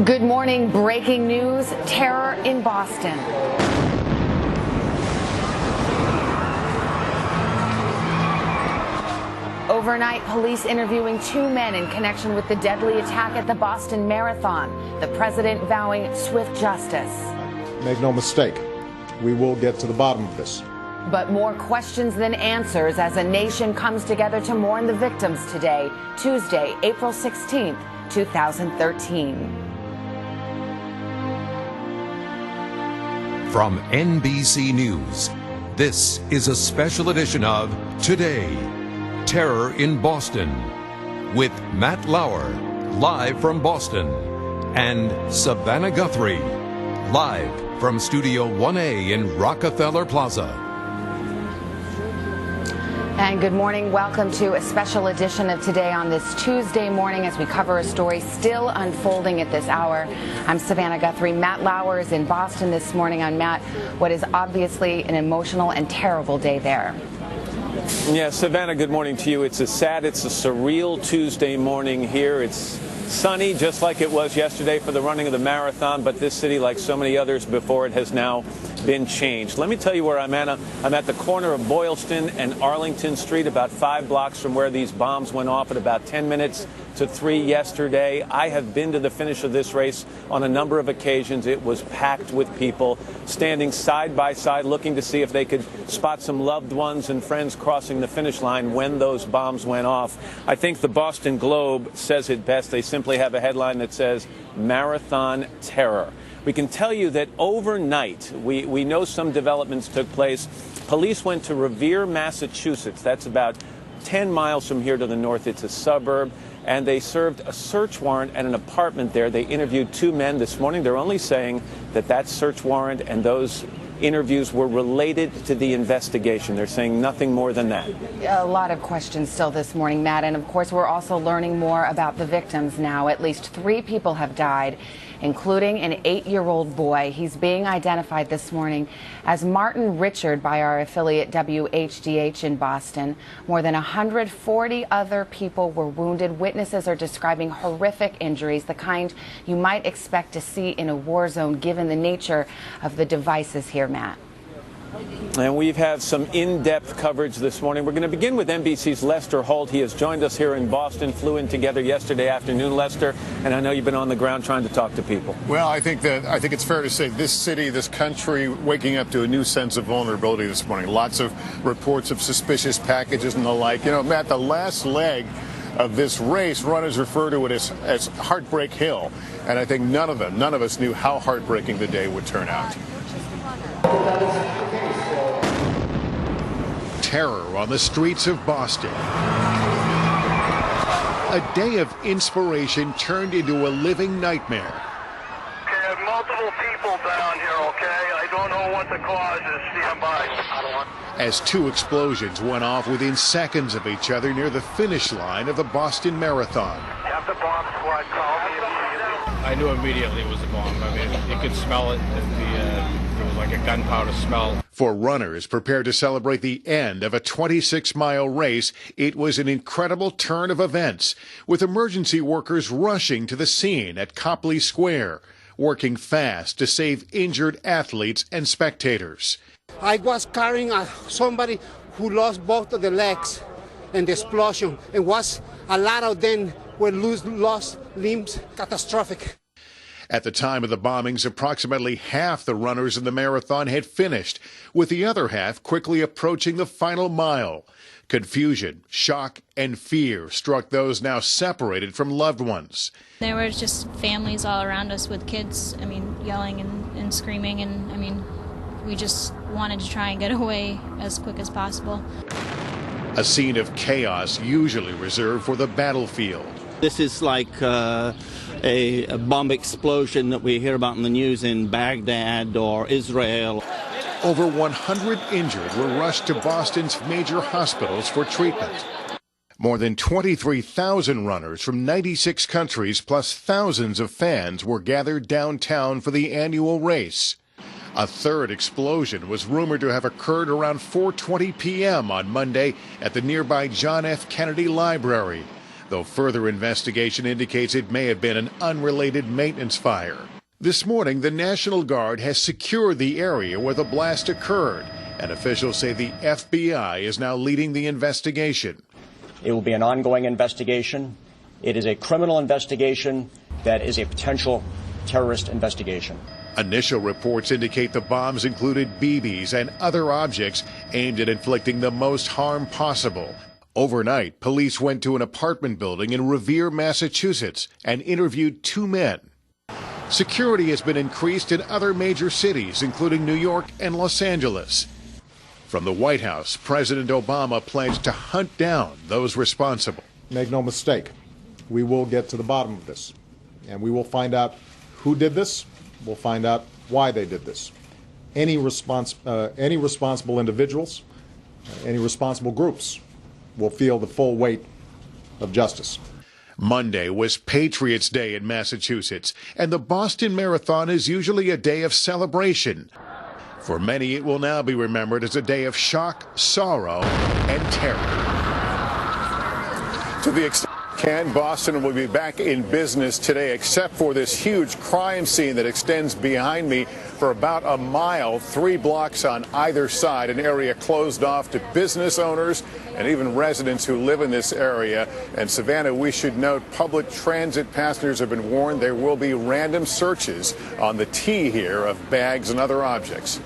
Good morning. Breaking news, terror in Boston. Overnight, police interviewing two men in connection with the deadly attack at the Boston Marathon. The president vowing swift justice. Make no mistake, we will get to the bottom of this. But more questions than answers as a nation comes together to mourn the victims today, Tuesday, April 16th, 2013. From NBC News, this is a special edition of Today, Terror in Boston, with Matt Lauer, live from Boston, and Savannah Guthrie, live from Studio 1A in Rockefeller Plaza. And good morning. Welcome to a special edition of Today on this Tuesday morning as we cover a story still unfolding at this hour. I'm Savannah Guthrie. Matt Lauer is in Boston this morning on Matt, what is obviously an emotional and terrible day there. Yeah, Savannah, good morning to you. It's a surreal Tuesday morning here. It's sunny, just like it was yesterday for the running of the marathon, but this city, like so many others before it, has now been changed. Let me tell you where I'm at. I'm at the corner of Boylston and Arlington Street, about 5 blocks from where these bombs went off at about 10 minutes to 3 yesterday. I have been to the finish of this race on a number of occasions. It was packed with people standing side by side looking to see if they could spot some loved ones and friends crossing the finish line when those bombs went off. I think the Boston Globe says it best. They simply have a headline that says Marathon Terror. We can tell you that overnight, we know some developments took place. Police went to Revere, Massachusetts. That's about 10 miles from here to the north. It's a suburb. And they served a search warrant at an apartment there. They interviewed 2 men this morning. They're only saying that that search warrant and those interviews were related to the investigation. They're saying nothing more than that. A lot of questions still this morning, Matt. And of course, we're also learning more about the victims now. At least 3 people have died, including an 8-year-old boy. He's being identified this morning as Martin Richard by our affiliate WHDH in Boston. More than 140 other people were wounded. Witnesses are describing horrific injuries, the kind you might expect to see in a war zone given the nature of the devices here, Matt. And we've had some in-depth coverage this morning. We're going to begin with NBC's Lester Holt. He has joined us here in Boston, flew in together yesterday afternoon, Lester, and I know you've been on the ground trying to talk to people. Well, I think it's fair to say this city, this country, waking up to a new sense of vulnerability this morning. Lots of reports of suspicious packages and the like. You know, Matt, the last leg of this race, runners refer to it as Heartbreak Hill, and I think none of us knew how heartbreaking the day would turn out. Terror on the streets of Boston. A day of inspiration turned into a living nightmare. Okay, I have multiple people down here, okay? I don't know what the cause is. Stand by. As 2 explosions went off within seconds of each other near the finish line of the Boston Marathon. Have the bomb squad call me immediately. I knew immediately it was a bomb. I mean, you could smell it. There was like a gunpowder smell. For runners prepared to celebrate the end of a 26-mile race, it was an incredible turn of events, with emergency workers rushing to the scene at Copley Square, working fast to save injured athletes and spectators. I was carrying somebody who lost both of the legs in the explosion, and a lot of them were lost limbs, catastrophic. At the time of the bombings, approximately half the runners in the marathon had finished, with the other half quickly approaching the final mile. Confusion, shock, and fear struck those now separated from loved ones. There were just families all around us with kids, yelling and screaming, and we just wanted to try and get away as quick as possible. A scene of chaos usually reserved for the battlefield. This is like a bomb explosion that we hear about in the news in Baghdad or Israel. Over 100 injured were rushed to Boston's major hospitals for treatment. More than 23,000 runners from 96 countries plus thousands of fans were gathered downtown for the annual race. A third explosion was rumored to have occurred around 4:20 p.m. on Monday at the nearby John F. Kennedy Library. though further investigation indicates it may have been an unrelated maintenance fire. This morning, the National Guard has secured the area where the blast occurred, and officials say the FBI is now leading the investigation. It will be an ongoing investigation. It is a criminal investigation that is a potential terrorist investigation. Initial reports indicate the bombs included BBs and other objects aimed at inflicting the most harm possible. Overnight, police went to an apartment building in Revere, Massachusetts, and interviewed 2 men. Security has been increased in other major cities, including New York and Los Angeles. From the White House, President Obama pledged to hunt down those responsible. Make no mistake, we will get to the bottom of this, and we will find out who did this. We'll find out why they did this. Any responsible individuals, any responsible groups will feel the full weight of justice. Monday was Patriots' Day in Massachusetts, and the Boston Marathon is usually a day of celebration. For many, it will now be remembered as a day of shock, sorrow, and terror. To the extent Boston will be back in business today, except for this huge crime scene that extends behind me for about a mile, 3 blocks on either side, an area closed off to business owners and even residents who live in this area. And Savannah, we should note public transit passengers have been warned there will be random searches on the T here of bags and other objects.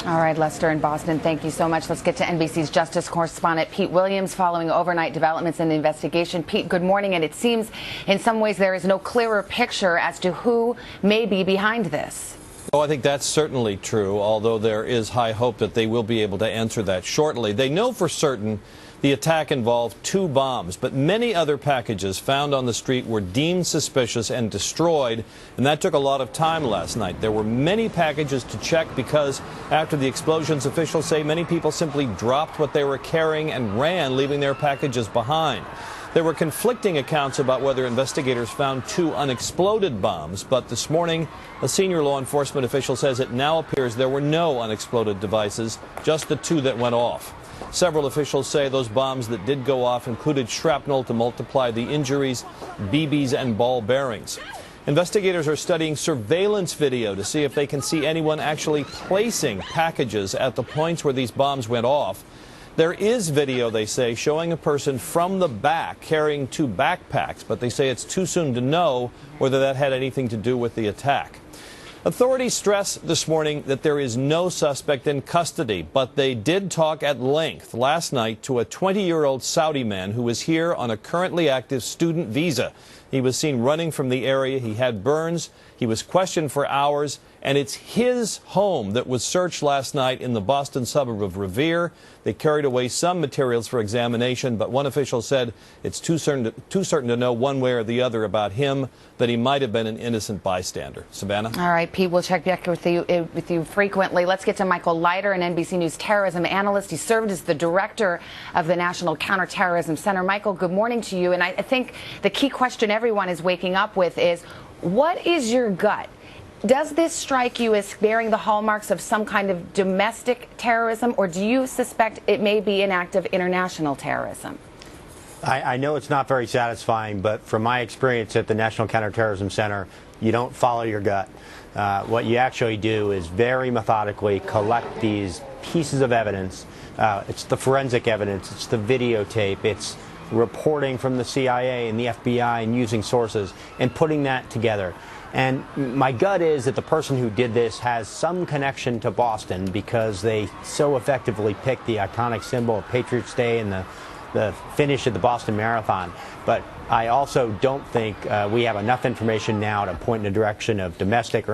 All right, Lester in Boston, thank you so much. Let's get to NBC's justice correspondent Pete Williams following overnight developments in the investigation. Pete, good morning. And it seems in some ways there is no clearer picture as to who may be behind this. Oh, I think that's certainly true, although there is high hope that they will be able to answer that shortly. They know for certain the attack involved 2 bombs, but many other packages found on the street were deemed suspicious and destroyed, and that took a lot of time last night. There were many packages to check because after the explosions, officials say many people simply dropped what they were carrying and ran, leaving their packages behind. There were conflicting accounts about whether investigators found 2 unexploded bombs, but this morning a senior law enforcement official says it now appears there were no unexploded devices, just the 2 that went off. Several officials say those bombs that did go off included shrapnel to multiply the injuries, BBs, and ball bearings. Investigators are studying surveillance video to see if they can see anyone actually placing packages at the points where these bombs went off. There is video, they say, showing a person from the back carrying 2 backpacks, but they say it's too soon to know whether that had anything to do with the attack. Authorities stress this morning that there is no suspect in custody, but they did talk at length last night to a 20-year-old Saudi man who was here on a currently active student visa. He was seen running from the area. He had burns. He was questioned for hours, and it's his home that was searched last night in the Boston suburb of Revere. They carried away some materials for examination, but one official said it's too certain to know one way or the other about him, that he might have been an innocent bystander. Savannah? All right, Pete, we'll check back with you frequently. Let's get to Michael Leiter, an NBC News terrorism analyst. He served as the director of the National Counterterrorism Center. Michael, good morning to you. And I think the key question everyone is waking up with is, what is your gut? Does this strike you as bearing the hallmarks of some kind of domestic terrorism, or do you suspect it may be an act of international terrorism? I know it's not very satisfying, but from my experience at the National Counterterrorism Center, you don't follow your gut. What you actually do is very methodically collect these pieces of evidence. It's the forensic evidence, it's the videotape, it's reporting from the CIA and the FBI and using sources and putting that together. And my gut is that the person who did this has some connection to Boston because they so effectively picked the iconic symbol of Patriots' Day and the finish of the Boston Marathon. But I also don't think we have enough information now to point in the direction of domestic or